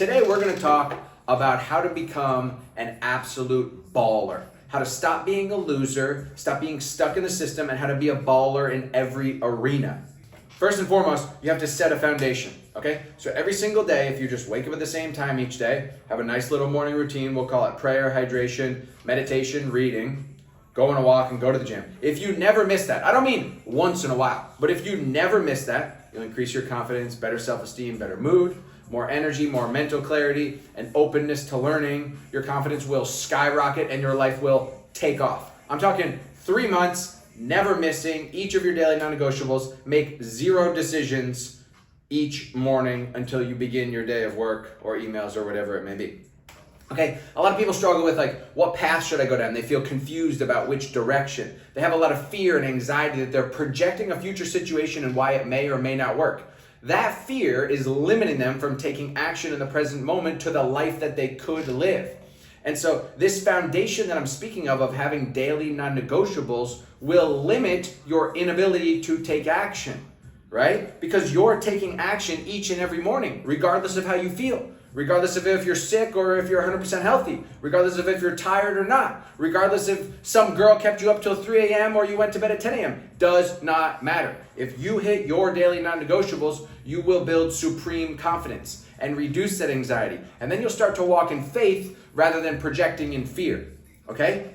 Today we're going to talk about how to become an absolute baller. How to stop being a loser, stop being stuck in the system, and how to be a baller in every arena. First and foremost, you have to set a foundation, okay? So every single day, if you just wake up at the same time each day, have a nice little morning routine, we'll call it prayer, hydration, meditation, reading, go on a walk, and go to the gym. If you never miss that, I don't mean once in a while, but if you never miss that, you'll increase your confidence, better self-esteem, better mood, more energy, more mental clarity, and openness to learning. Your confidence will skyrocket and your life will take off. I'm talking 3 months, never missing each of your daily non-negotiables. Make 0 decisions each morning until you begin your day of work or emails or whatever it may be. Okay, a lot of people struggle with what path should I go down? They feel confused about which direction. They have a lot of fear and anxiety that they're projecting a future situation and why it may or may not work. That fear is limiting them from taking action in the present moment to the life that they could live. And so this foundation that I'm speaking of having daily non-negotiables will limit your inability to take action, right? Because you're taking action each and every morning, regardless of how you feel, regardless of if you're sick or if you're 100% healthy, regardless of if you're tired or not, regardless if some girl kept you up till 3 a.m. or you went to bed at 10 a.m. Does not matter. If you hit your daily non-negotiables, you will build supreme confidence and reduce that anxiety. And then you'll start to walk in faith rather than projecting in fear, okay?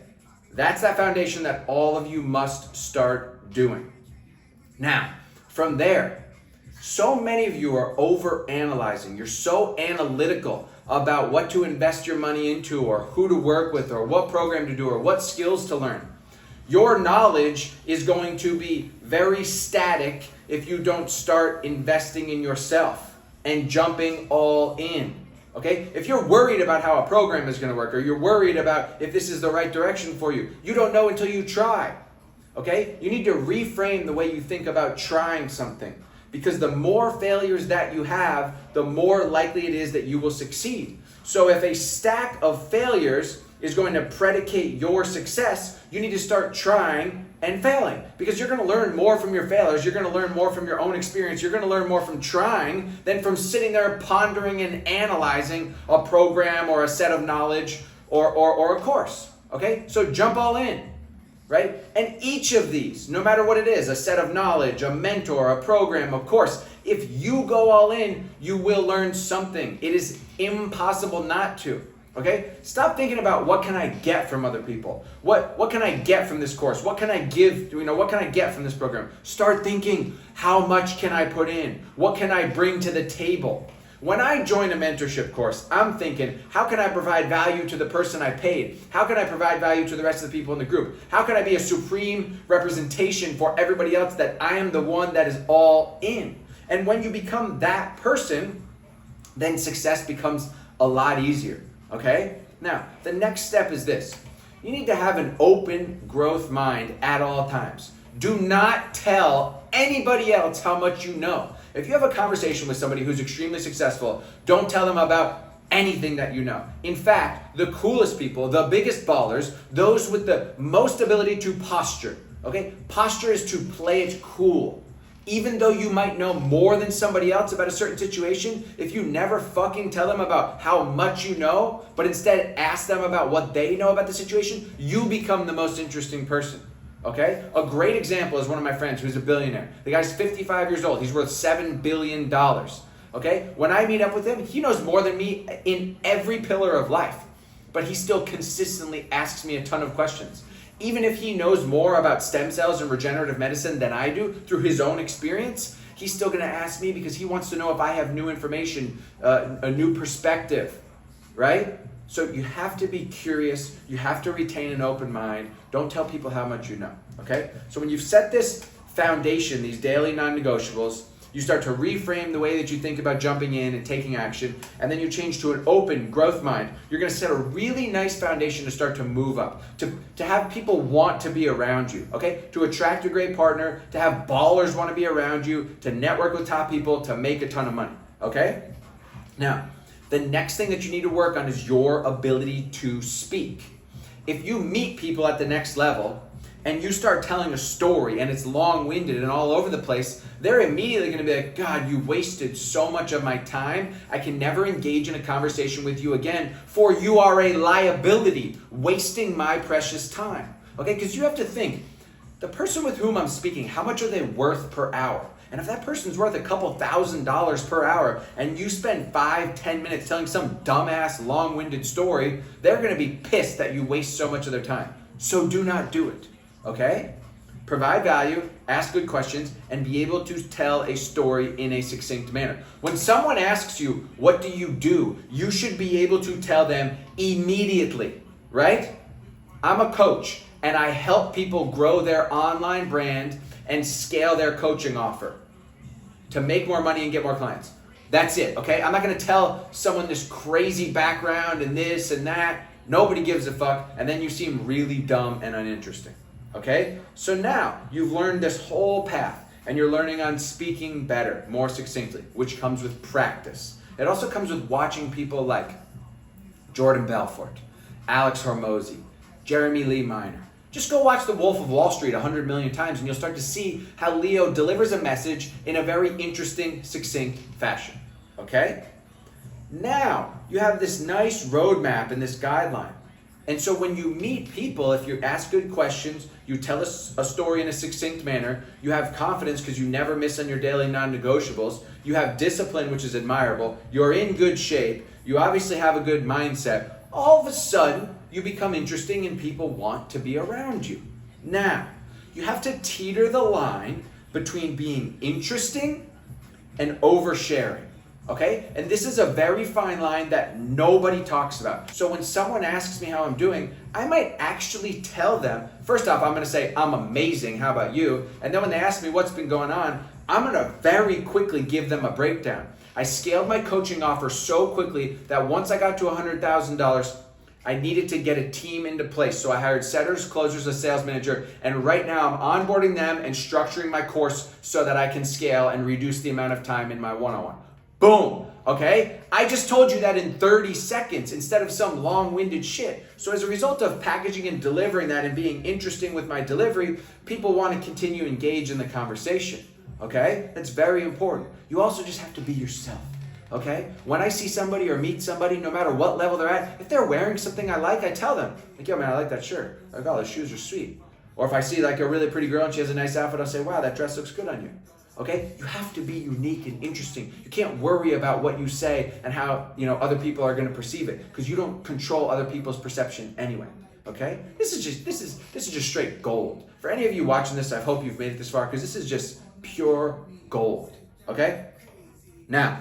That's that foundation that all of you must start doing. Now, from there, so many of you are over-analyzing. You're so analytical about what to invest your money into or who to work with or what program to do or what skills to learn. Your knowledge is going to be very static if you don't start investing in yourself and jumping all in, okay? If you're worried about how a program is going to work or you're worried about if this is the right direction for you, you don't know until you try, okay? You need to reframe the way you think about trying something. Because the more failures that you have, the more likely it is that you will succeed. So if a stack of failures is going to predicate your success, you need to start trying and failing. Because you're going to learn more from your failures. You're going to learn more from your own experience. You're going to learn more from trying than from sitting there pondering and analyzing a program or a set of knowledge or a course. Okay? So jump all in. Right? And each of these, no matter what it is, a set of knowledge, a mentor, a program, of course, if you go all in, you will learn something. It is impossible not to. Okay? Stop thinking about what can I get from other people? What can I get from this course? What can I give? What can I get from this program? Start thinking, how much can I put in? What can I bring to the table? When I join a mentorship course, I'm thinking, how can I provide value to the person I paid? How can I provide value to the rest of the people in the group? How can I be a supreme representation for everybody else that I am the one that is all in? And when you become that person, then success becomes a lot easier, okay? Now, the next step is this. You need to have an open growth mind at all times. Do not tell anybody else how much you know. If you have a conversation with somebody who's extremely successful, don't tell them about anything that you know. In fact, the coolest people, the biggest ballers, those with the most ability to posture, okay? Posture is to play it cool. Even though you might know more than somebody else about a certain situation, if you never fucking tell them about how much you know, but instead ask them about what they know about the situation, you become the most interesting person. Okay? A great example is one of my friends who's a billionaire. The guy's 55 years old. He's worth $7 billion. Okay? When I meet up with him, he knows more than me in every pillar of life. But he still consistently asks me a ton of questions. Even if he knows more about stem cells and regenerative medicine than I do through his own experience, he's still going to ask me because he wants to know if I have new information, a new perspective. Right? So you have to be curious. You have to retain an open mind. Don't tell people how much you know, okay? So when you've set this foundation, these daily non-negotiables, you start to reframe the way that you think about jumping in and taking action, and then you change to an open growth mind. You're going to set a really nice foundation to start to move up, to have people want to be around you, okay? To attract a great partner, to have ballers want to be around you, to network with top people, to make a ton of money, okay? Now, the next thing that you need to work on is your ability to speak. If you meet people at the next level and you start telling a story and it's long-winded and all over the place, they're immediately going to be like, God, you wasted so much of my time. I can never engage in a conversation with you again, for you are a liability, wasting my precious time. Okay, because you have to think, the person with whom I'm speaking, how much are they worth per hour? And if that person's worth a couple $1,000s per hour and you spend 5-10 minutes telling some dumbass long-winded story, they're going to be pissed that you waste so much of their time. So do not do it, okay? Provide value, ask good questions, and be able to tell a story in a succinct manner. When someone asks you, what do? You should be able to tell them immediately, right? I'm a coach and I help people grow their online brand and scale their coaching offer to make more money and get more clients. That's it, okay? I'm not gonna tell someone this crazy background and this and that. Nobody gives a fuck, and then you seem really dumb and uninteresting, okay? So now you've learned this whole path and you're learning on speaking better, more succinctly, which comes with practice. It also comes with watching people like Jordan Belfort, Alex Hormozy, Jeremy Lee Minor. Just go watch The Wolf of Wall Street 100 million times and you'll start to see how Leo delivers a message in a very interesting, succinct fashion, okay? Now, you have this nice roadmap and this guideline. And so when you meet people, if you ask good questions, you tell us a story in a succinct manner, you have confidence because you never miss on your daily non-negotiables, you have discipline, which is admirable, you're in good shape, you obviously have a good mindset, all of a sudden, you become interesting and people want to be around you. Now, you have to teeter the line between being interesting and oversharing, okay? And this is a very fine line that nobody talks about. So when someone asks me how I'm doing, I might actually tell them, first off, I'm gonna say, I'm amazing, how about you? And then when they ask me what's been going on, I'm gonna very quickly give them a breakdown. I scaled my coaching offer so quickly that once I got to $100,000, I needed to get a team into place. So I hired setters, closers, a sales manager, and right now I'm onboarding them and structuring my course so that I can scale and reduce the amount of time in my one-on-one. Boom, okay? I just told you that in 30 seconds instead of some long-winded shit. So as a result of packaging and delivering that and being interesting with my delivery, people want to continue to engage in the conversation, okay? That's very important. You also just have to be yourself. Okay? When I see somebody or meet somebody, no matter what level they're at, if they're wearing something I like, I tell them, like, yo man, I like that shirt. Like, oh, those shoes are sweet. Or if I see like a really pretty girl and she has a nice outfit, I'll say, wow, that dress looks good on you. Okay? You have to be unique and interesting. You can't worry about what you say and how, other people are going to perceive it because you don't control other people's perception anyway. Okay? This is just straight gold. For any of you watching this, I hope you've made it this far because this is just pure gold. Okay? Now,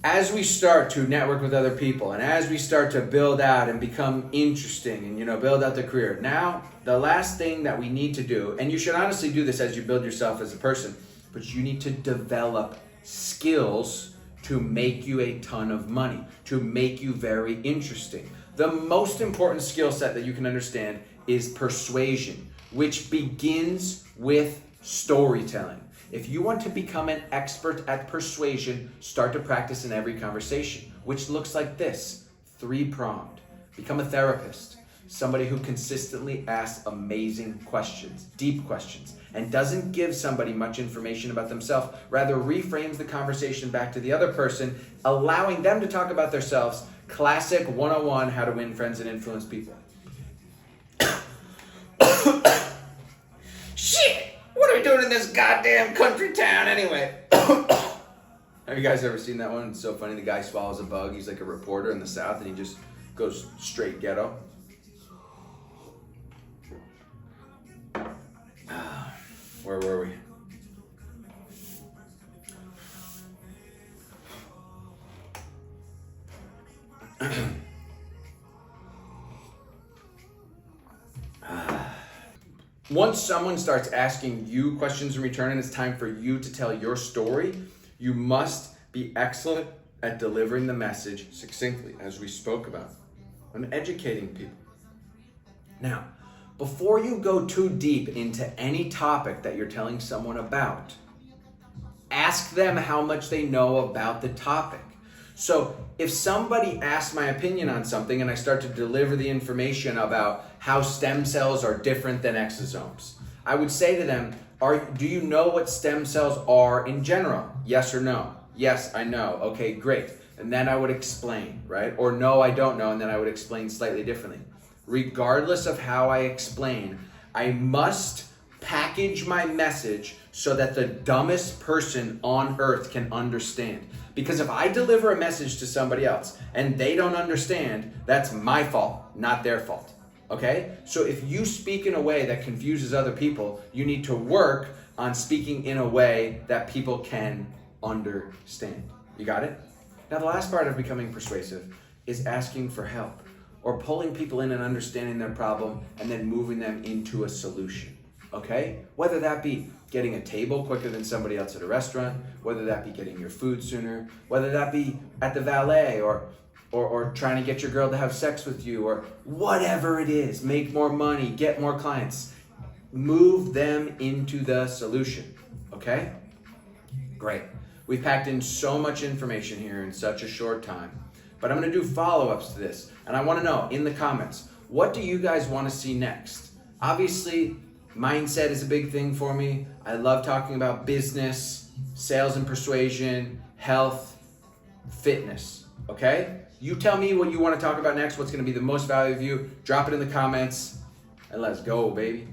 as we start to network with other people and as we start to build out and become interesting and build out the career, now the last thing that we need to do, and you should honestly do this as you build yourself as a person, but you need to develop skills to make you a ton of money, to make you very interesting. The most important skill set that you can understand is persuasion, which begins with storytelling. If you want to become an expert at persuasion, start to practice in every conversation, which looks like this, 3-pronged. Become a therapist, somebody who consistently asks amazing questions, deep questions, and doesn't give somebody much information about themselves, rather reframes the conversation back to the other person, allowing them to talk about themselves. Classic 101, how to win friends and influence people. Shit! What are we doing in this goddamn country town anyway? Have you guys ever seen that one? It's so funny. The guy swallows a bug. He's like a reporter in the South and he just goes straight ghetto. Where were we? Once someone starts asking you questions in return and it's time for you to tell your story, you must be excellent at delivering the message succinctly, as we spoke about, and educating people. Now, before you go too deep into any topic that you're telling someone about, ask them how much they know about the topic. So if somebody asks my opinion on something and I start to deliver the information about how stem cells are different than exosomes, I would say to them, do you know what stem cells are in general? Yes or no? Yes, I know. Okay, great. And then I would explain, right? Or no, I don't know, and then I would explain slightly differently. Regardless of how I explain, I must package my message so that the dumbest person on earth can understand. Because if I deliver a message to somebody else and they don't understand, that's my fault, not their fault. Okay? So if you speak in a way that confuses other people, you need to work on speaking in a way that people can understand. You got it? Now, the last part of becoming persuasive is asking for help or pulling people in and understanding their problem and then moving them into a solution. Okay? Whether that be getting a table quicker than somebody else at a restaurant, whether that be getting your food sooner, whether that be at the valet or trying to get your girl to have sex with you, or whatever it is, make more money, get more clients. Move them into the solution, okay? Great. We've packed in so much information here in such a short time, but I'm gonna do follow-ups to this, and I wanna know in the comments, what do you guys wanna see next? Obviously, mindset is a big thing for me. I love talking about business, sales and persuasion, health, fitness, okay? You tell me what you want to talk about next, what's going to be the most value of you. Drop it in the comments, and let's go, baby.